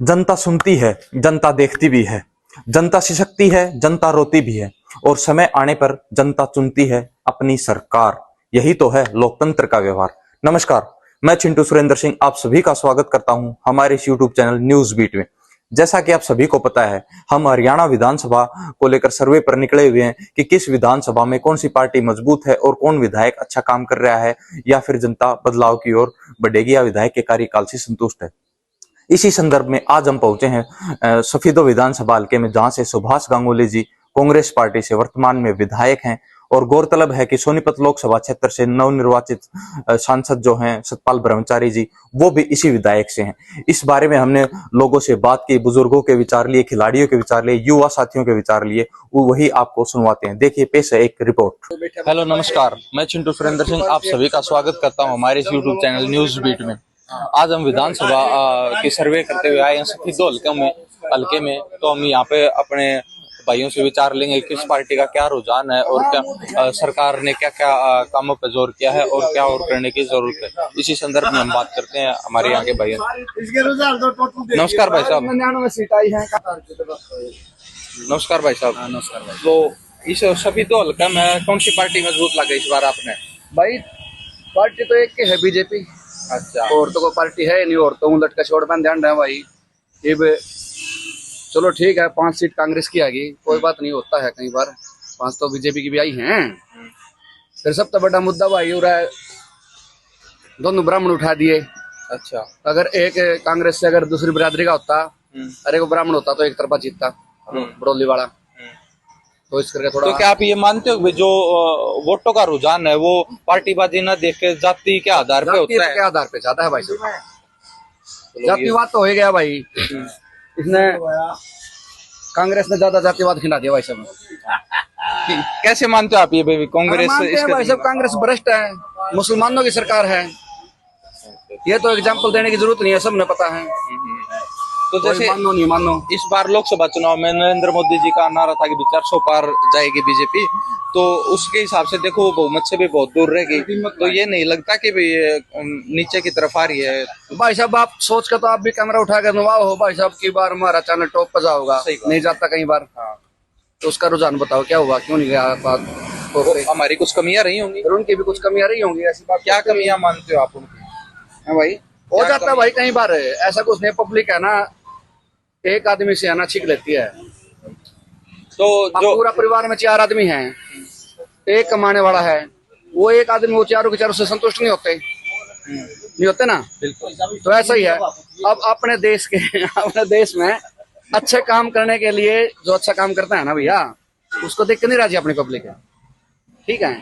जनता सुनती है, जनता देखती भी है, जनता सिसकती है, जनता रोती भी है और समय आने पर जनता चुनती है अपनी सरकार। यही तो है लोकतंत्र का व्यवहार। नमस्कार, मैं चिंटू सुरेंद्र सिंह आप सभी का स्वागत करता हूं हमारे इस यूट्यूब चैनल न्यूज बीट में। जैसा कि आप सभी को पता है, हम हरियाणा विधानसभा को लेकर सर्वे पर निकले हुए हैं कि किस विधानसभा में कौन सी पार्टी मजबूत है और कौन विधायक अच्छा काम कर रहा है या फिर जनता बदलाव की ओर बढ़ेगी या विधायक के कार्यकाल से संतुष्ट है। इसी संदर्भ में आज हम पहुंचे हैं सफीदो विधानसभा हल्के में, जहां से सुभाष गांगुली जी कांग्रेस पार्टी से वर्तमान में विधायक हैं और गौरतलब है कि सोनीपत लोकसभा क्षेत्र से नवनिर्वाचित सांसद जो हैं सतपाल ब्रह्मचारी जी, वो भी इसी विधायक से हैं। इस बारे में हमने लोगों से बात की, बुजुर्गों के विचार लिए, खिलाड़ियों के विचार लिए, युवा साथियों के विचार लिए, वही आपको सुनवाते हैं। देखिए पेश है एक रिपोर्ट। हेलो नमस्कार, मैं चिंटू सुरेंद्र सिंह आप सभी का स्वागत करता हूँ हमारे इस यूट्यूब चैनल न्यूज बीट में। आज हम विधानसभा की सर्वे करते हुए आए हैं सफीदो हल्के में, तो हम यहाँ पे अपने भाइयों से विचार लेंगे किस पार्टी का क्या रुझान है और क्या सरकार ने क्या क्या कामों पर जोर किया है और क्या और करने की जरूरत है। इसी संदर्भ में हम बात करते हैं हमारे यहाँ के भाइयों। नमस्कार भाई साहब। नमस्कार भाई साहब। नमस्कार भाई। तो इस सफीदो हल्का में कौन सी पार्टी मजबूत लगे इस बार आपने? भाई पार्टी तो एक है बीजेपी। अच्छा, और तो कोई पार्टी है नहीं, और तो लटका छोड़ पर ध्यान रहे भाई। ये चलो ठीक है, 5 सीट कांग्रेस की आएगी, कोई बात नहीं, होता है कई बार। 5 तो बीजेपी की भी आई हैं। फिर सबसे बड़ा मुद्दा भाई हो रहा है, दोनों ब्राह्मण उठा दिए। अच्छा, अगर एक कांग्रेस से अगर दूसरी बिरादरी का होता, अरे वो ब्राह्मण होता तो एक तरफा जीतता, बड़ौली वाला। तो इस करके थोड़ा। तो क्या आप ये मानते हो कि जो वोटों का रुझान है वो पार्टीबाजी न देख के जाति के आधार पे होता है? के आधार पे ज्यादा है भाई साहब। जातिवाद तो हो गया भाई, इसने कांग्रेस ने ज्यादा जातिवाद खिला दिया भाई साहब। कैसे मानते हो आप ये कांग्रेस? मानते हैं भाई साहब, कांग्रेस भ्रष्ट है, मुसलमानों की सरकार है। ये तो एग्जाम्पल देने की जरूरत नहीं है, सबने पता है। तो जैसे मानो नहीं मानो, इस बार लोकसभा चुनाव में नरेंद्र मोदी जी का नारा था कि 400 पार जाएगी बीजेपी, तो उसके हिसाब से देखो वो बहुमत से भी बहुत दूर रह गई। तो ये नहीं लगता कि नीचे की तरफ आ रही है? भाई साहब आप सोच कर तो आप भी कैमरा उठा कर नवाओ हो भाई साहब की बार हमारा चैनल टॉप पर जाओगा, नहीं जाता कई बार। तो उसका रुझान बताओ क्या हुआ, क्यों नहीं गया बात? तो हमारी कुछ कमियां रही होंगी, उनकी भी कुछ कमियां रही होंगी, ऐसी बात। क्या कमियां मानते हो आप उनकी? है भाई, हो जाता है भाई कई बार, ऐसा कुछ नहीं। पब्लिक है ना, एक आदमी से आना छीक लेती है। तो जो पूरा परिवार में 4 आदमी हैं, एक कमाने वाला है, वो एक आदमी वो चारों के चारों से संतुष्ट नहीं होते, नहीं होते ना। बिल्कुल। तो ऐसा ही है। अब अपने देश के अपने देश में अच्छे काम करने के लिए जो अच्छा काम करता है ना भैया, उसको देख के नहीं राजी अपनी पब्लिक है। ठीक है।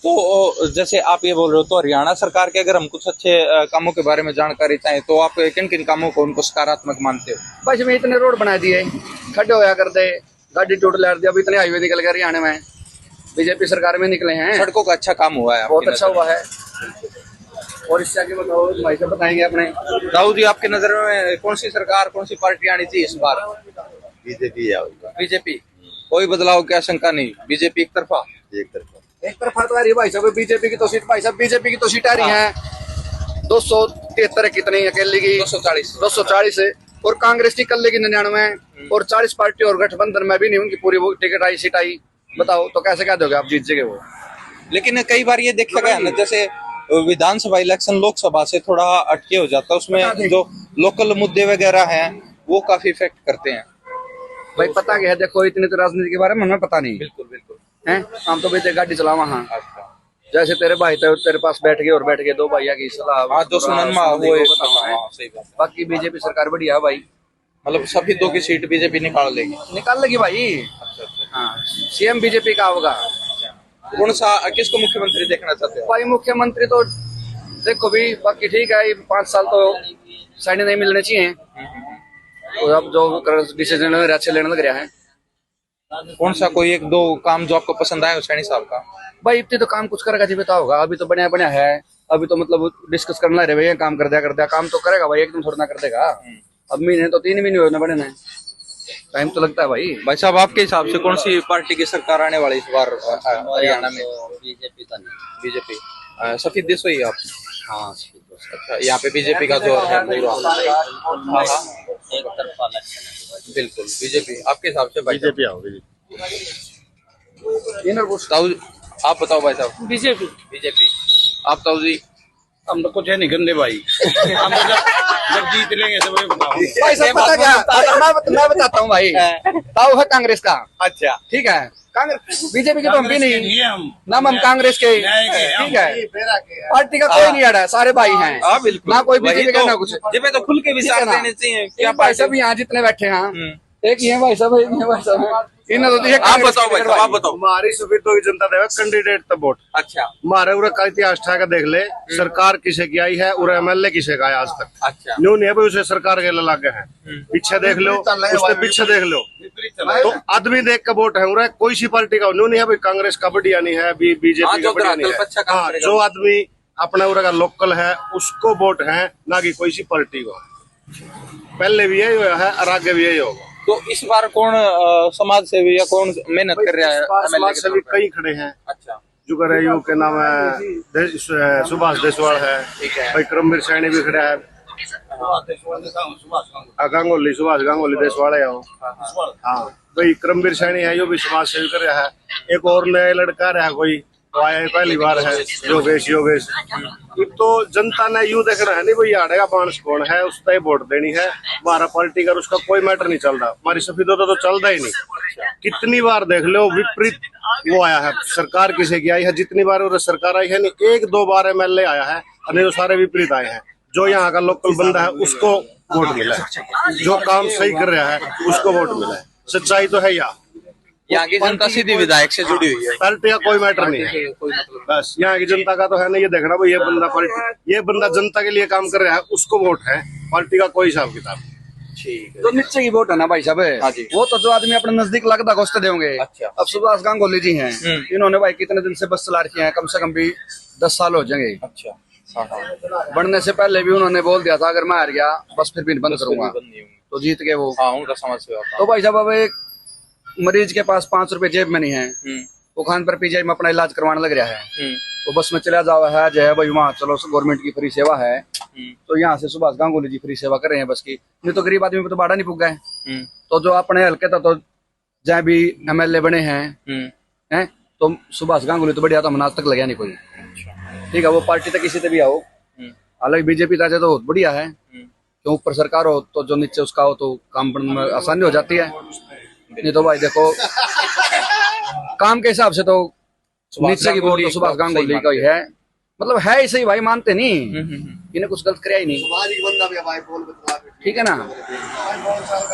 तो जैसे आप ये बोल रहे हो, तो हरियाणा सरकार के अगर हम कुछ अच्छे कामों के बारे में जानकारी चाहें तो आप किन किन कामों को उनको सकारात्मक मानते हो? भाई में इतने रोड बना दिए, खड्डे होया कर दे, गाड़ी टूट लड़ दिया, अभी इतने हाईवे निकल गए हरियाणा में, बीजेपी सरकार में निकले हैं। सड़कों का अच्छा काम हुआ है, बहुत अच्छा हुआ है। और इससे आगे बताओ भाई साहब, बताएंगे अपने। राहुल जी, आपकी नजर में कौन सी सरकार, कौन सी पार्टी आनी चाहिए इस बार? बीजेपी है। बीजेपी। कोई बदलाव की आशंका नहीं, बीजेपी एक तरफा? एक तरफा तो आ रही है भाई साहब, बीजेपी की तो सीट, भाई साहब बीजेपी की तो सीट आ रही है 273 कितनी, अकेली की 240 है, और कांग्रेस की कल की 99, और 40 पार्टी और गठबंधन में भी नहीं उनकी पूरी वो टिकट आई, सीट आई। बताओ तो कैसे क्या दोगे आप, जीत जाएंगे वो। लेकिन कई बार ये देखा गया ना, जैसे विधानसभा इलेक्शन लोकसभा से थोड़ा अटके हो जाता है, उसमें जो लोकल मुद्दे वगैरह हैं वो काफी इफेक्ट करते हैं। भाई पता क्या है, देखो इतनी तो राजनीति के बारे में हमें पता नहीं। बिल्कुल बिल्कुल है, हम तो बेटे गाड़ी चलावा। हाँ, अच्छा। जैसे तेरे भाई तेरे पास बैठ गए और बैठ गए 2 भैया की सलाह, जो सुनन वो सही बात। बाकी बीजेपी सरकार बढ़िया है भाई, मतलब सभी 2 की सीट बीजेपी निकाल लेगी भाई। हाँ, सीएम बीजेपी का होगा। कौन सा, किसको मुख्यमंत्री देखना चाहते हो? भाई मुख्यमंत्री तो देखो भी, बाकी ठीक है, 5 साल तो साइड नहीं मिलने चाहिए। और अब जो डिसीजन अच्छे लेने लग रहा है। कौन सा कोई 1-2 काम जो आपको पसंद आया सैनी साहब का? भाई इतने तो काम कुछ करेगा जी, बताओ होगा। अभी तो बढ़िया बढ़िया है, अभी तो मतलब डिस्कस करना रहे भैया, काम कर दिया काम तो करेगा भाई, एकदम थोड़ा ना कर देगा। अब महीने तो 3 महीने होने बड़े ना, टाइम तो लगता है भाई। भाई साहब, आपके हिसाब से कौन सी पार्टी की सरकार आने वाली इस बार हरियाणा में? बीजेपी का नहीं, बीजेपी। सफेद देश हुई आप? हाँ अच्छा, यहाँ पे बीजेपी का जोर है पूरा। हाँ हाँ, एक तरफा इलेक्शन है। बिल्कुल बीजेपी। आपके हिसाब से भाई बीजेपी आओगी। ताऊ, आप बताओ भाई साहब। बीजेपी। बीजेपी। आप ताऊ जी? हम तो कुछ है नहीं गंदे भाई। हम तो जब जीत लेंगे सब बताओ। भाई सब पता क्या, मैं बताता हूँ भाई। ताऊ है कांग्रेस का, अच्छा ठीक है। कांग्रेस बीजेपी के तो हम भी नहीं, हम नाम हम कांग्रेस के, ठीक है। पार्टी का कोई नहीं अड़ा है, सारे भाई हैं। हाँ बिल्कुल, ना कोई वही बीजेपी का तो। ना कुछ। जब ये तो खुल के विचार ठीक है ना? देने चाहिए। क्या क्या भाई पार्टी? साहब यहाँ जितने बैठे हैं, एक ही है भाई साहब, एक ही है भाई साहब। इन्हें तो दिया आप कांग्रेस बताओ भाई के साहब, आप बताओ। हमारी सुविधा की जनता देवे कैंडिडेट तो वोट। अच्छा हमारे उरे का इतिहास था का देख ले, सरकार किसे की आई है और एमएलए किसे का है आज तक। अच्छा। न्यू नहीं है भाई, उसे सरकार के लागे हैं। पीछे देख लो, उसके पीछे देख लो, तो आदमी देख के वोट है उरे। कोई सी पार्टी का न्यू नहीं है भाई, कांग्रेस का बढ़िया नहीं है, हाँ, बीजेपी जो का बढ़िया नहीं धरातल पे अच्छा है। काम हाँ, करेगा। जो आदमी अपने उरे का लोकल है उसको वोट है, ना कि कोई सी पार्टी को। पहले भी यही हुआ है और आगे भी यही होगा। तो इस बार कौन समाज सेवी या कौन मेहनत कर रहा है? MLA समाज के सेवी तौर पे? कई खड़े हैं। अच्छा जो कर रहे के नाम है सुभाष देशवाल है, ठीक है। भाई क्रमवीर सैनी भी खड़ा है, गांगुली सुभाष गांगुली देशवाल है वो। हाँ भाई क्रमवीर सैनी है, यो भी समाज सेवी कर रहा है। एक और नया लड़का रहा कोई, तो आया पहली बार है, योगेश। एक तो जनता ने यूं देखना है नहीं भाई आड़ेगा बांस कौन है, उसका ही वोट देनी है। हमारा पॉलिटी का उसका कोई मैटर नहीं चल रहा। हमारी सफेदों तो चलता ही नहीं। कितनी बार देख लो विपरीत वो आया है, सरकार किसे की आई है। जितनी बार वो सरकार आई है नहीं, एक दो बार एमएलए आया है, अन्य तो सारे विपरीत आए हैं। जो यहाँ का लोकल बंदा है उसको वोट मिला है, जो काम सही कर रहा है उसको वोट मिला है। सच्चाई तो है यहाँ की जनता सीधी विधायक से जुड़ी हुई है। पार्टी का कोई मैटर नहीं है। कोई मतलब बस यहाँ की जनता का तो है ना, ये देखना भाई ये बंदा पार्टी, ये बंदा जनता के लिए काम कर रहा है, उसको वोट है। पार्टी का कोई हिसाब किताब। ठीक है। जो नीचे की वोट है ना भाई साहब, हाँ जी। वो तो जो आदमी अपने नजदीक लगता गोश्त देंगे। अच्छा। अब सुभाष गांगुली जी हैं, इन्होंने भाई कितने दिन से बस चला रखी है, कम से कम भी 10 साल हो जाएंगे। अच्छा हाँ हाँ, बढ़ने से पहले भी उन्होंने बोल दिया था अगर मैं हार गया बस फिर भी बंद करूंगा, बंद नहीं होंगे। तो जीत गए वो। हाँ उनका समाज सेवा तो भाई साहब अब एक मरीज के पास 5 रुपए जेब में नहीं है, वो खान पर पीजीआई में अपना इलाज करवाने लग रहा है, तो बस में चला जावा है जो है भाई वहाँ चलो गवर्नमेंट की फ्री सेवा है, तो यहाँ से सुभाष गांगुली जी फ्री सेवा कर रहे हैं बस की। नहीं तो गरीब आदमी पे तो भाड़ा नहीं पुग गए। तो जो अपने हल्के तो जहाँ भी एमएलए बने हैं तो सुभाष गांगुली तो बढ़िया, तो हम आज तक लगा नहीं कोई। ठीक है, वो पार्टी तक किसी से भी आओ, हालांकि बीजेपी तो बहुत बढ़िया है, क्यों ऊपर सरकार हो तो जो नीचे उसका हो तो काम बनने में आसानी हो जाती है। नहीं तो भाई देखो काम के हिसाब से तो नीचे की वोट तो सुभाष गांगुली का ही है, मतलब है ही सही भाई, मानते नहीं, इन्हें कुछ गलत कराया ही नहीं। ठीक है ना,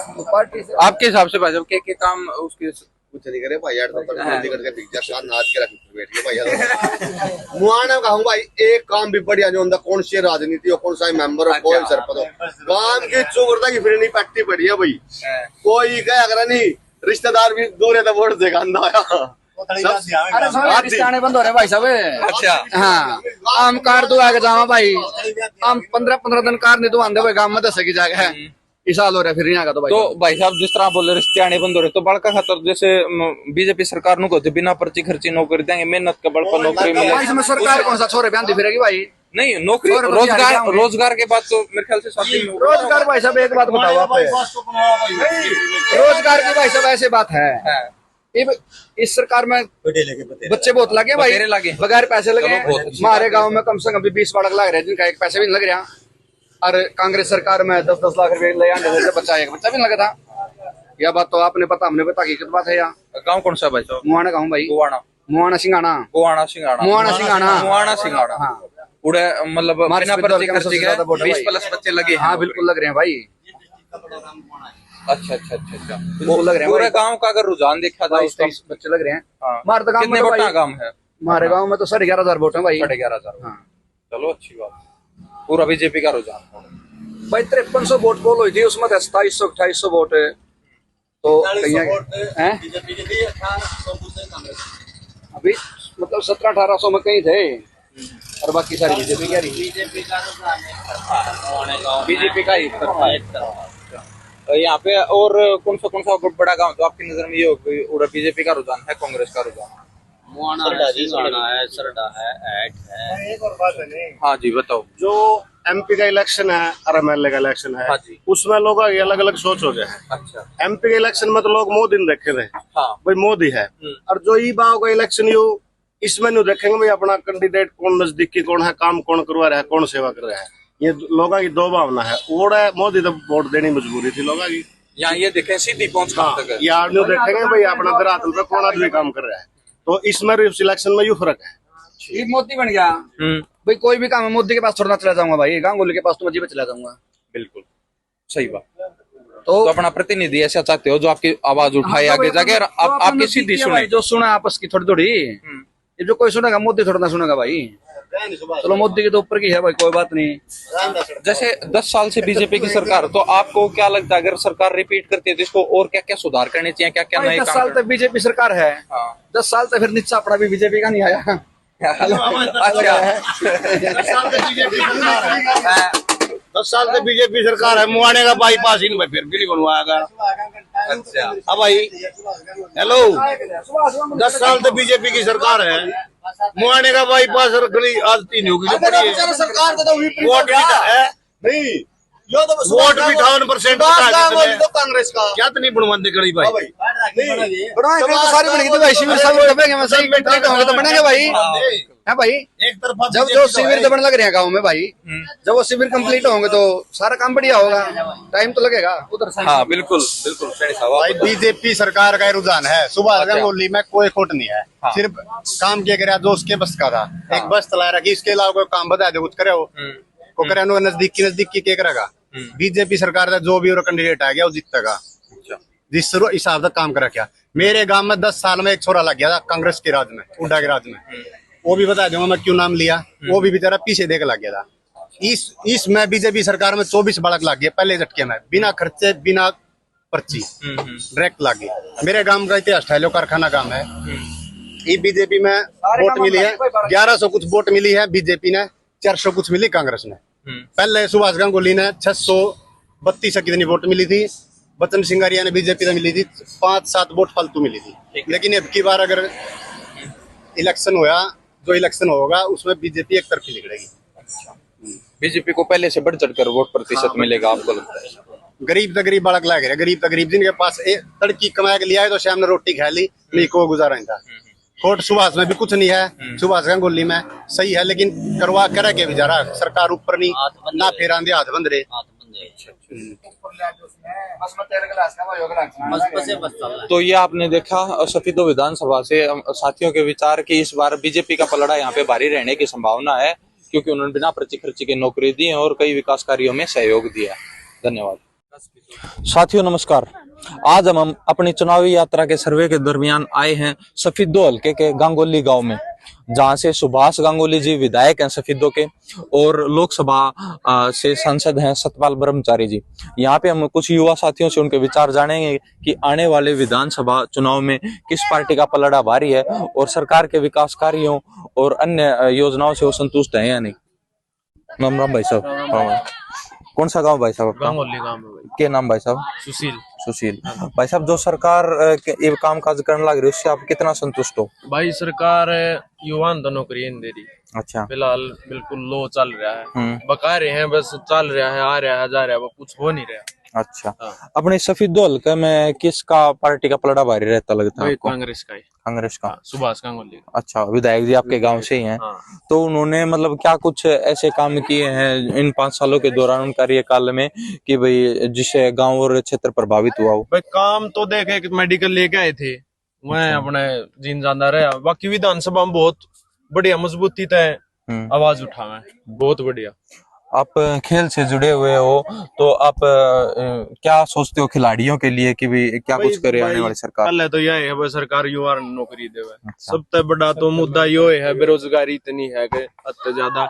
तो पार्टी से आपके हिसाब से भाई साहब के काम उसके कुछ नहीं करे भाई यार, तो करके पिज्जा शान नाच के रख बैठ गए भाई यार। मुआना कहूं भाई एक काम भी बढ़िया जो अंदर कौन सी राजनीति हो, कौन सा मेंबर हो, कोई सरपंच हो, गांव की चोरता की फिर नहीं पट्टी पड़ी है भाई। कोई क्या अगर नहीं रिश्तेदार भी दूर है तो वोट देगा आया। अरे सब रिश्ते बंद हो रहे भाई साहब। अच्छा हाँ, आम कार तो आगे जावा भाई, आम 15 दिन कार नहीं तो आंदे भाई गांव में 10 की जगह है, इस साल हो रहा है फिर यहाँ का। तो भाई तो भाई साहब जिस तरह बोले रिश्ते आने बंद हो रहे, तो बड़का खातर जैसे बीजेपी सरकार नु कहते बिना पर्ची खर्ची नौकरी देंगे, मेहनत के बल पर नौकरी मिले। भाई इसमें सरकार कौन सा छोरे बयान फिरेगी भाई? नहीं नौकरी रोजगार के बाद तो मेरे ख्याल से शादी में रोजगार भाई साहब एक बात बताओ आप, रोजगार की भाई साहब ऐसी बात है, इस सरकार में बच्चे बहुत लगे भाई, बतेरे लगे। बगैर पैसे लगे। चलो, बहुत अच्छी हमारे गांव में कम से कम भी 20 बालक लग रहे हैं जिनका एक पैसे भी नहीं लग रहा, और कांग्रेस सरकार में 10-10 लाख रुपए ले आने से बच्चा एक बच्चा भी नहीं लगा था। यह बात तो आपने पता, हमने पता की बात है। यहाँ गाँव कौन सा भाई साहब? मुआना गाँव भाई, गोवाना मुआना सिंगाना, गोवाना सिंगाड़ा, मुआना सिंगाना, मुआना सिंगाड़ा। हाँ उड़े मतलब हमारे बिना विद्यालय पर्ची में खर्ची सबसे के ज्यादा वोट है 20+ बच्चे लगे हैं। हाँ बिल्कुल लग रहे हैं भाई, अच्छा अच्छा अच्छा अच्छा। बिल्कुल लग रहे हैं पूरे भाई। गांव का अगर रुझान देखा जाए 22-23 बच्चे लग रहे हैं। हाँ। हमारे तो गाँव कितने में तो वोटा भाई, गांव है? हमारे गाँव में तो 11,500 वोट है भाई। 11,500। हाँ चलो अच्छी बात, पूरा बीजेपी का रुझान। भाई 5300 वोट पोल हुई थी, उसमें 2700-2800 वोट है, तो हैं अभी मतलब 1700-1800 में कहीं थे, और बाकी सारी बीजेपी क्या रही, बीजेपी का ही यहाँ पे। और कौन सा बड़ा गांव तो आपकी नजर में ये हो पूरा बीजेपी का रुझान है, कांग्रेस का रुझान? सरडा है, सरडा है, ऐट है। एक और बात है नहीं, हाँ जी बताओ। जो एमपी का इलेक्शन है और एमएलए का इलेक्शन है, हाँ जी। उसमें लोगों की अलग अलग सोच हो गया है। अच्छा। एमपी के इलेक्शन में तो लोग मोदी ने देखे थे, हाँ। भाई मोदी है। और जो ई बाव का इलेक्शन यू इसमें नहीं देखेंगे भाई अपना कैंडिडेट कौन नजदीकी कौन है, काम कौन करवा रहा है, कौन सेवा कर रहा है। ये लोगों की दो भावना है। वोट है मोदी तो वोट देनी मजबूरी थी लोगों की। यहाँ ये देखें सीधी पहुंच कहाँ तक है। यार नहीं देखेंगे भाई अपना धरातल पे कौन आदमी काम कर रहा है। तो इसमें इस इलेक्शन में यू फर्क है। ये मोदी बन गया भाई, कोई भी काम है मोदी के पास थोड़ा ना चला जाऊंगा भाई, गांगुली के पास तो मजीब चला जाऊंगा। बिल्कुल सही बात। तो तो अपना प्रतिनिधि ऐसा चाहते हो जो आपकी आवाज उठाए आगे जाके और आपकी सीधी सुने। जो सुना आपस की थोड़ी थोड़ी, ये जो कोई सुनेगा मोदी थोड़ा ना सुनेगा भाई। चलो मोदी के तो ऊपर की है भाई, कोई बात नहीं। जैसे 10 साल से बीजेपी की सरकार, तो आपको क्या लगता है अगर सरकार रिपीट करती है तो इसको और क्या क्या सुधार करने चाहिए, क्या क्या नए 10 काम साल तक बीजेपी सरकार है, हाँ। 10 साल तक फिर नीचा अपना भी बीजेपी का नहीं आया। अच्छा। 10 साल से बीजेपी सरकार है, मुआने का बाईपास इन भाई फिर भी नहीं बनवाएगा। अच्छा। हाँ भाई हेलो, 10 साल से बीजेपी की सरकार है, मुआने का बाईपास और गली आज 3 होगी जो पड़ी है। सरकार को तो वोट भी है नहीं, वोट भी 58% तो कांग्रेस का क्या तो नहीं बनवाते गली भाई। बनाएंगे तो सारी बनेगी तो भाई, शिविर सब दबेंगे वैसे ही कंप्लीट होंगे तो बनेंगे भाई। है भाई, एक तरफा जब जो शिविर दबने लग रहे हैं गाँव में भाई, जब वो शिविर कंप्लीट होंगे तो सारा काम बढ़िया होगा। टाइम तो लगेगा उधर से। हाँ बिल्कुल बिल्कुल सही साहब। भाई बीजेपी सरकार का रुझान है। सुभाष गंगोली में कोई खोट नहीं है, सिर्फ काम किया गया जो उसके बस का था। एक बस चला रखी, इसके अलावा कोई काम बता दे कुछ करे हो को करे नो नजदीक की क्या करेगा। बीजेपी सरकार का जो भी और कैंडिडेट आ गया वो जीतेगा, जिस हिसाब से काम कर रखा। मेरे गांव में 10 साल में एक छोरा लग गया था कांग्रेस के राज में, हुड्डा के राज में। वो भी बता दूंगा मैं क्यों नाम लिया। वो भी बेचारा पीछे देख लग गया था। इसमें बीजेपी सरकार में 24 बालक लग गया पहले झटके में, बिना खर्चे बिना पर्ची डायरेक्ट लग गई। मेरे गांव का इतिहास ठहलो कारखाना गांव है। ये बीजेपी में वोट मिली है 1100 कुछ वोट मिली है बीजेपी ने, 400 कुछ मिली कांग्रेस ने। पहले सुभाष गंगोली ने 632 कितनी वोट मिली थी, बचन सिंगारिया ने बीजेपी ने मिली थी 5-7 वोट फालतू मिली थी। लेकिन अब की बार अगर इलेक्शन हुआ, जो इलेक्शन होगा उसमें बीजेपी एक तरफी निकलेगी। बीजेपी को पहले से बढ़ चढ़कर वोट प्रतिशत मिलेगा आपको लगता है? गरीब तो गरीब बालक लाग रहे, गरीब तो गरीब जिनके पास तड़की कमा के लिया है तो शाम ने रोटी खा ली, नहीं को गुजारा नहीं था। खोट सुभाष में भी कुछ नहीं है, सुभाष गंगोली में सही है लेकिन करवा करे के भी जा रहा सरकार ऊपर नहीं ना, फिर आंधे हाथ बंद रहे। तो ये आपने देखा सफीदो विधानसभा से साथियों के विचार कि इस बार बीजेपी का पलड़ा यहाँ पे भारी रहने की संभावना है, क्योंकि उन्होंने बिना पर्ची खर्ची के नौकरी दी है और कई विकास कार्यों में सहयोग दिया। धन्यवाद साथियों, नमस्कार। आज हम अपनी चुनावी यात्रा के सर्वे के दरमियान आए हैं सफीदो हल्के के गांगोली गांव में, जहां से सुभाष गांगुली जी विधायक हैं सफीदो के और लोकसभा से सांसद हैं सतपाल ब्रह्मचारी जी। यहाँ पे हम कुछ युवा साथियों से उनके विचार जानेंगे कि आने वाले विधानसभा चुनाव में किस पार्टी का पलड़ा भारी है और सरकार के विकास कार्यों और अन्य योजनाओं से वो संतुष्ट है या नहीं। राम राम भाई साहब। कौन सा गांव भाई साहब? गांगोली गांव में भाई। क्या नाम भाई साहब? सुशील। सुशील भाई साहब, जो सरकार ये काम काज करने लग रही है उससे आप कितना संतुष्ट हो? भाई सरकार युवान तो नौकरी नहीं दे रही। अच्छा। फिलहाल बिल्कुल लो चल रहा है, बका रहे हैं बस, चल रहा है, आ रहा है, जा रहा है, वो कुछ हो नहीं रहा। अच्छा। अपने सफीदो हल्के में किसका पार्टी का पलड़ा भारी रहता लगता है? कांग्रेस का ही। कांग्रेस का? सुभाष गांगुली। अच्छा, विधायक जी आपके गांव से ही हैं। तो उन्होंने मतलब क्या कुछ ऐसे काम किए हैं इन 5 सालों के दौरान उनका कार्यकाल में कि भाई जिससे गांव और क्षेत्र प्रभावित हुआ हो? भाई काम तो देखे कि मेडिकल लेके आए थे, मैं अपने जीन जानदार रहा। बाकी विधानसभा में बहुत बढ़िया मजबूती तय आवाज उठावे, बहुत बढ़िया। आप खेल से जुड़े हुए हो तो आप क्या सोचते हो खिलाड़ियों के लिए कि भी क्या कुछ करे आने वाली सरकार? पहले तो यह है सरकार युवा नौकरी देवे। सबसे बड़ा तो मुद्दा यो है बेरोजगारी इतनी है कि अत्य ज्यादा।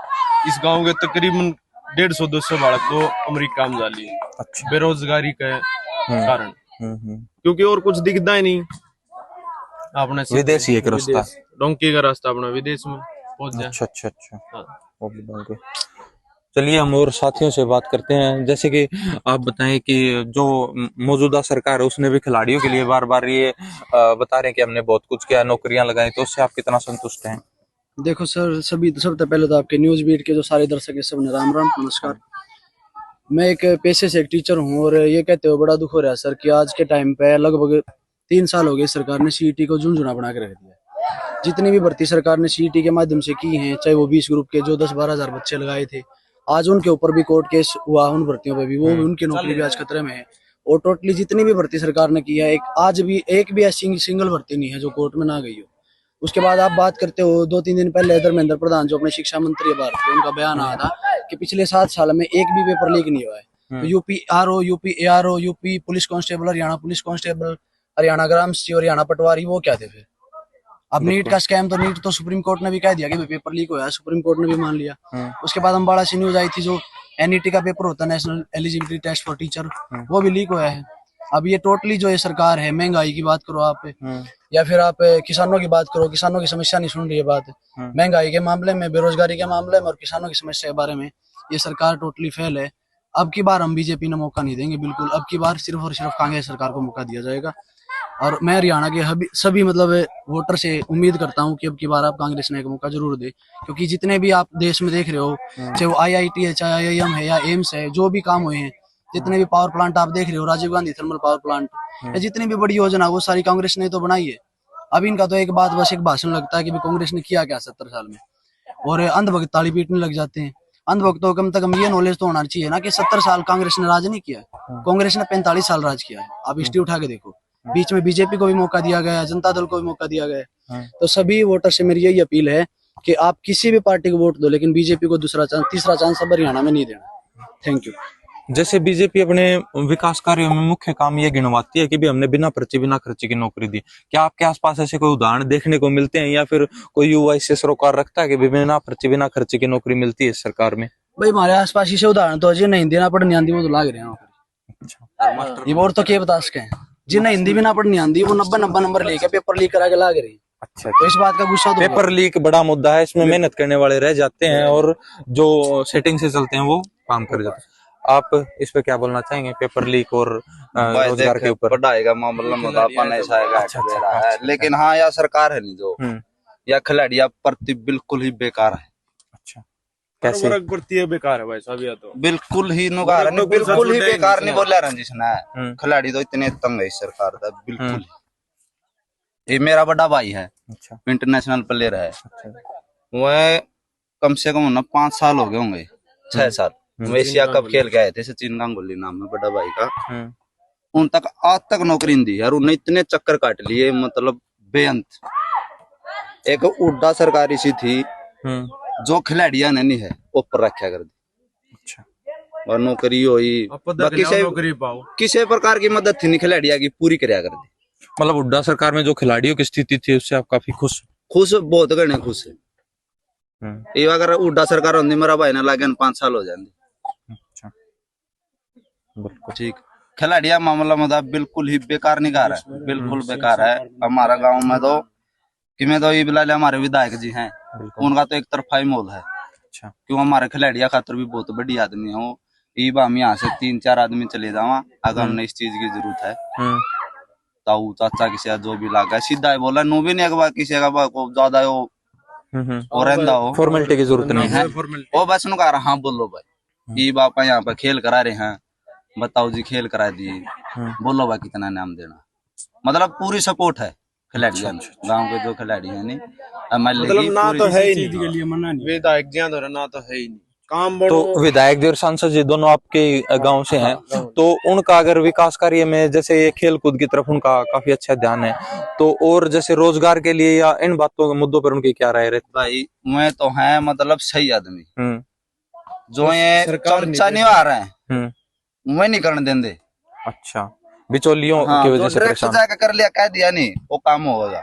इस गांव के तकरीबन 150-200 बालक तो अमेरिका में जाली। अच्छा। बेरोजगारी के कारण, क्योंकि और कुछ दिखता ही नहीं। अपने विदेशी एक रास्ता, डोंकी का रास्ता अपना विदेश में पहुंच जाए। अच्छा अच्छा अच्छा। चलिए हम और साथियों से बात करते हैं। जैसे कि आप बताएं कि जो मौजूदा सरकार है उसने भी खिलाड़ियों के लिए बार बार ये बता रहे हैं कि हमने बहुत कुछ किया, नौकरियां लगाई, तो उससे आप कितना संतुष्ट हैं? देखो सर, सबसे पहले तो आपके न्यूज बीट के जो सारे दर्शक है सबने राम राम नमस्कार। मैं एक पेशे से एक टीचर हूँ और ये कहते हुए बड़ा दुख हो रहा है सर कि आज के टाइम पे लगभग 3 साल हो गए सरकार ने सीईटी को झुंझुना बना के रख दिया। जितनी भी भर्ती सरकार ने सीईटी के माध्यम से की है, चाहे वो 20 ग्रुप के जो 10-12 हजार बच्चे लगाए थे, आज उनके ऊपर भी कोर्ट केस हुआ उन भर्तियों पे भी, वो भी उनकी नौकरी भी आज खतरे में है। और टोटली जितनी भी भर्ती सरकार ने की है, एक भी ऐसी सिंगल भर्ती नहीं है जो कोर्ट में ना गई हो। उसके बाद आप बात करते हो 2-3 दिन पहले धर्मेंद्र प्रधान जो अपने शिक्षा मंत्री है भारत के, उनका बयान आया था कि पिछले 7 साल में एक भी पेपर लीक नहीं हुआ है। तो UP RO, UP ARO, UP police constable, Haryana police constable, Haryana ग्राम सचिव, हरियाणा पटवारी, वो क्या थे फिर? अब नीट का स्कैम, तो नीट तो सुप्रीम कोर्ट ने भी कह दिया कि पेपर लीक हुआ है, सुप्रीम कोर्ट ने भी मान लिया। उसके बाद अम्बाड़ा से न्यूज आई थी जो एनईटी का पेपर होता है, national eligibility test for teacher, वो भी लीक हुआ है। अब ये टोटली जो ये सरकार है, महंगाई की बात करो आप या फिर आप किसानों की बात करो, किसानों की समस्या नहीं सुन रही है बात। महंगाई के मामले में, बेरोजगारी के मामले में और किसानों की समस्या के बारे में ये सरकार टोटली फेल है। अब की बार हम बीजेपी ने मौका नहीं देंगे बिल्कुल। अब की बार सिर्फ और सिर्फ कांग्रेस सरकार को मौका दिया जाएगा। और मैं हरियाणा के सभी मतलब वोटर से उम्मीद करता हूँ कि अब की बार आप कांग्रेस ने एक मौका जरूर दे, क्योंकि जितने भी आप देश में देख रहे हो, चाहे वो IIT है, चाहे IIM है या एम्स है, जो भी काम हुए हैं, जितने भी पावर प्लांट आप देख रहे हो, Rajiv Gandhi thermal power plant, या जितनी भी बड़ी योजना वो सारी कांग्रेस ने तो बनाई है। अब इनका तो एक बात बस एक भाषण लगता है कि कांग्रेस ने किया क्या 70 साल में, और अंधभक्त ताली पीटने लग जाते हैं। अंधभक्तों को कम से कम ये नॉलेज तो होना चाहिए ना कि 70 साल कांग्रेस ने राज नहीं किया है, कांग्रेस ने 45 साल राज किया है। आप हिस्ट्री उठा के देखो, बीच में बीजेपी को भी मौका दिया गया, जनता दल को भी मौका दिया गया। तो सभी वोटर से मेरी यही अपील है कि आप किसी भी पार्टी को वोट दो, लेकिन बीजेपी को दूसरा चांस, तीसरा चांस अब हरियाणा में नहीं देना। Thank you. जैसे बीजेपी अपने विकास कार्यों में मुख्य काम ये गिनवाती है कि भी हमने बिना खर्ची की नौकरी दी। क्या आपके आसपास ऐसे कोई उदाहरण देखने को मिलते हैं, या फिर कोई युवा इससे सरोकार रखता है कि बिना खर्ची की नौकरी मिलती है सरकार में? भाई हमारे आसपास इसे उदाहरण तो अजय नहीं देना पड़नी आंदी वो तो लाग रहे हैं। ये और तो क्या बता सके, जिन्हें हिंदी भी ना पढ़नी आंदी वो 90 नंबर लेके पेपर लीक करा के लाग रही। अच्छा, तो इस बात का गुस्सा तो पेपर लीक बड़ा मुद्दा है, इसमें मेहनत करने वाले रह जाते हैं और जो सेटिंग से चलते हैं वो काम कर जाते हैं। आप इस पे क्या बोलना चाहेंगे, पेपर लीक और रोजगार के ऊपर? पढ़ाई का मामला मुद्दा ऐसा है, लेकिन हाँ या सरकार है नहीं जो या खिलाड़िया प्रति बिल्कुल ही बेकार है। अच्छा, कैसे भर्ती बेकार है भाई साहब? या तो बिल्कुल ही नुगार नहीं, बिल्कुल ही बेकार नहीं बोला रंजिश ने। खिलाड़ी तो इतने तंग है इस सरकार का, बिल्कुल। ये मेरा बड़ा भाई है, अच्छा, इंटरनेशनल प्लेयर है। वह कम से कम 5 साल हो गए होंगे, 6 साल। वो एशिया कप खेल गए थे, सचिन गांगुली नाम है बड़ा भाई का। उन तक आज तक नौकरी नहीं दी और उन्हें इतने चक्कर काट लिए, मतलब बेअंत। एक उड्डा सरकारी सी थी जो खिलाड़िया ने नहीं है ऊपर रखा कर दी। अच्छा, और नौकरी हुई, किसी प्रकार की मदद थी नहीं खिलाड़िया की, पूरी कराया कर दी। मतलब उड्डा सरकार में जो खिलाड़ियों की स्थिति थी उससे आप काफी खुश? बहुत गणे खुश है। ये अगर उड्डा सरकार होती मेरा भाई ना लागे 5 साल हो जाते। अच्छा, बिल्कुल ठीक। खिलाड़िया मामला मुद्दा बिल्कुल ही बेकार निकाल है, बिल्कुल बेकार है। हमारा गांव में तो कि मैं तो ये बिलाल हमारे विधायक जी हैं, उनका तो एक तरफा ही मोल है। अच्छा, क्यों हमारे खिलाड़िया खातर भी बहुत बड़ी आदमी है वो। हम यहाँ से 3-4 आदमी चले जावा, अगर हमने इस चीज की जरूरत है ताऊ चाचा किसी जो भी लागा सीधा ही बोला, नो भी नहीं अगवा किसी का ज्यादा हो फॉर्मेलिटी की जरूरत नहीं है। वो बस नु कह हाँ बोलो भाई, ये बापा यहाँ पे खेल करा रहे हैं, बताओ जी खेल करा दिए, बोलो भाई कितना नाम देना। मतलब पूरी सपोर्ट है खिलाड़ियों में, गांव के जो खिलाड़ी है नहीं, मतलब ना तो है ही नहीं विधायक जी ना तो है ही नहीं काम। तो विधायक जी और सांसद जी दोनों आपके गांव से हैं, तो उनका अगर विकास कार्य में जैसे ये खेल कूद की तरफ उनका काफी अच्छा ध्यान है, तो और जैसे रोजगार के लिए या इन बातों के मुद्दों पर उनकी क्या राय रहती? भाई मैं तो है मतलब सही आदमी जो ये चमचा नहीं आ रहे हैं मैं नहीं करने देंगे। अच्छा, बिचौलियों की वजह से परेशान जाकर कर लिया, कह दिया नहीं वो काम होगा।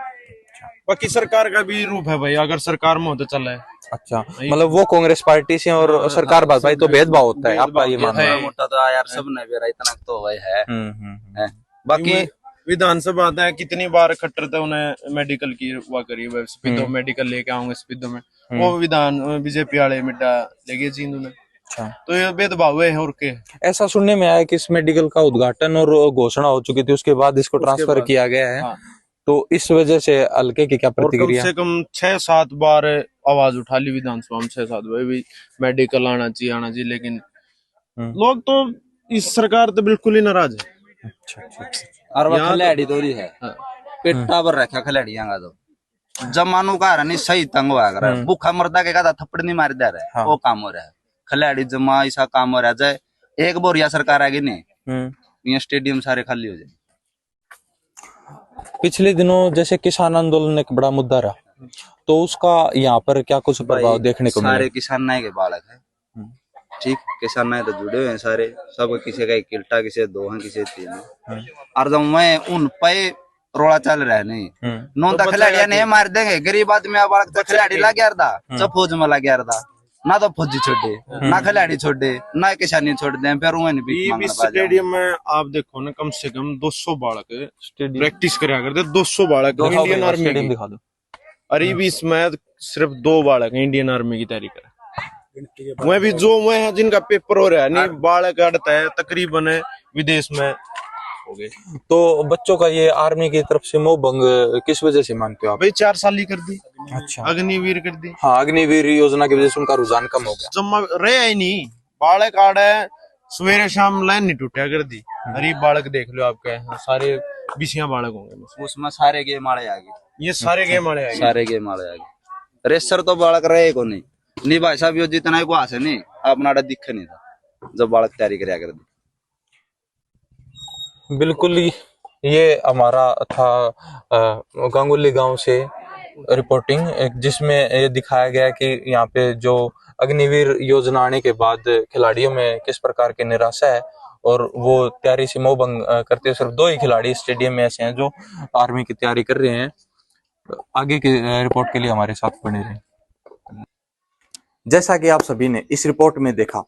बाकी सरकार का भी रूप है भाई, अगर सरकार में हो तो चला है। अच्छा, मतलब वो कांग्रेस पार्टी से और सरकार भाई तो भेदभाव होता है, आपका ये मानना है? मोटा तो यार सब ने बेरा इतना तो भाई है। बाकी विधानसभा आता है कितनी बार खट्टर थे उन्हें मेडिकल की हुआ करी, स्पिदो मेडिकल लेके आऊंगे स्पिदो में, वो विधान बीजेपी वाले मिड्डा लेके जींद उन्हें। अच्छा, तो ये भेदभाव है और के। ऐसा सुनने में आया कि इस मेडिकल का उद्घाटन और घोषणा हो चुकी थी, उसके बाद इसको ट्रांसफर किया गया है। तो इस वजह से हल्के की क्या प्रतिक्रिया? कम से कम 6-7 बार आवाज उठा ली विधानसभा में 6-7 बार भी मेडिकल आना चाहिए, लेकिन लोग तो इस सरकार तो बिल्कुल ही नाराज है। और वो यहाँ खिलाड़ी दौरी है पेटा पर रखा खिलाड़ियां का तो जमानू का नहीं सही तंग हुआ कर भूखा मरदा के का थप्पड़ नहीं मार दे रहा है वो काम हो रहा है खिलाड़ी जमा ऐसा काम हो रहा है जाए एक बोरिया सरकार आगे नहीं ये स्टेडियम सारे खाली हो जाए। पिछले दिनों जैसे किसान आंदोलन एक बड़ा मुद्दा रहा, तो उसका यहाँ पर क्या कुछ प्रभाव देखने को मिला? सारे किसान नाय के बालक है, ठीक किसान नाय तो जुड़े हुए हैं सारे, सब किसी का एक किल्टा, किसी दो हैं, किसी तीन है। और जब मैं उन पे रोड़ा चल रहा है नहीं नौ तक खिलाड़िया नहीं मार देंगे गरीब आदमी बालक तो खिलाड़ी ला गया था सब फौज में ला गया था ना तो फौजी छोड़े ना खिलाड़ी छोड़े ना किसानी छोड़ दे फिर उन्हें स्टेडियम में आप देखो ना कम से कम 200 बालक प्रैक्टिस करा करते 200 बालक इंडियन आर्मी की दिखा दो। अरे भी इसमें सिर्फ 2 बालक हैं इंडियन आर्मी की तैयारी कर मैं भी जो मैं है जिनका पेपर हो रहा है नहीं बालक अड़ता है तकरीबन विदेश में हो गए। तो बच्चों का ये आर्मी की तरफ से मोह भंग किस वजह से मानते हो आप? भाई 4 साल ही कर दी, अच्छा अग्निवीर कर दी। हाँ, अग्निवीर योजना की वजह से उनका रुझान कम हो गया। जमा रहे ही नहीं बालक आड़ है सवेरे शाम लाइन नहीं टूटा कर दी। अरे बालक देख लो आपके सारे 20 बालक होंगे उसमें सारे गेम आड़े आ गए ये सारे गेम आड़े आ गए सारे गेम आड़े आ गए रेसर तो बालक रहे को नहीं भाई साहब यो जितना ही को आसे नहीं अपना दिख नहीं था जब बालक तैयारी कराया कर दी। बिल्कुल ये हमारा था गांगुली गांव से रिपोर्टिंग जिसमें ये दिखाया गया कि यहाँ पे जो अग्निवीर योजना आने के बाद खिलाड़ियों में किस प्रकार की निराशा है और वो तैयारी से मोह भंग करते हुए सिर्फ 2 ही खिलाड़ी स्टेडियम में ऐसे हैं जो आर्मी की तैयारी कर रहे हैं। आगे की रिपोर्ट के लिए हमारे साथ बने रहें। जैसा कि आप सभी ने इस रिपोर्ट में देखा,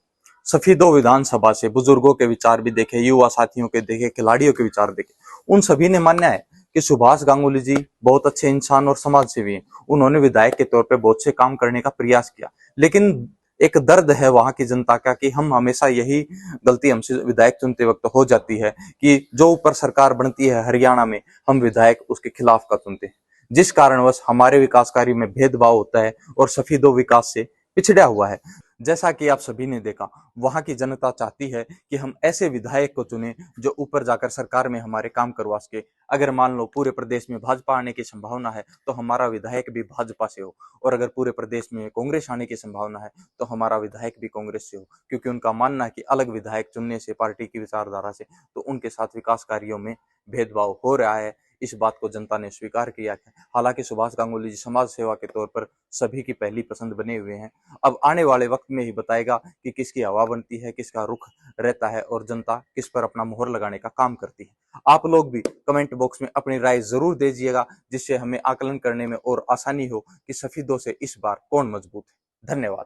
सफीदो विधानसभा से बुजुर्गों के विचार भी देखे, युवा साथियों के देखे, खिलाड़ियों के विचार देखे। उन सभी ने मानना है कि सुभाष गांगुली जी बहुत अच्छे इंसान और समाज सेवी हैं। उन्होंने विधायक के तौर पे बहुत से काम करने का प्रयास किया, लेकिन एक दर्द है वहां की जनता का कि हम हमेशा यही गलती हमसे विधायक चुनते वक्त हो जाती है कि जो ऊपर सरकार बनती है हरियाणा में, हम विधायक उसके खिलाफ का चुनते हैं, जिस कारणवश हमारे विकास कार्य में भेदभाव होता है और सफीदो विकास से पिछड़ा हुआ है। जैसा कि आप सभी ने देखा, वहां की जनता चाहती है कि हम ऐसे विधायक को चुने जो ऊपर जाकर सरकार में हमारे काम करवा सके। अगर मान लो पूरे प्रदेश में भाजपा आने की संभावना है तो हमारा विधायक भी भाजपा से हो, और अगर पूरे प्रदेश में कांग्रेस आने की संभावना है तो हमारा विधायक भी कांग्रेस से हो, क्योंकि उनका मानना है कि अलग विधायक चुनने से पार्टी की विचारधारा से तो उनके साथ विकास कार्यों में भेदभाव हो रहा है। इस बात को जनता ने स्वीकार किया है। हालांकि सुभाष गांगुली जी समाज सेवा के तौर पर सभी की पहली पसंद बने हुए हैं। अब आने वाले वक्त में ही बताएगा कि किसकी हवा बनती है, किसका रुख रहता है और जनता किस पर अपना मोहर लगाने का काम करती है। आप लोग भी कमेंट बॉक्स में अपनी राय जरूर दीजिएगा, जिससे हमें आकलन करने में और आसानी हो कि सफीदों से इस बार कौन मजबूत है। धन्यवाद।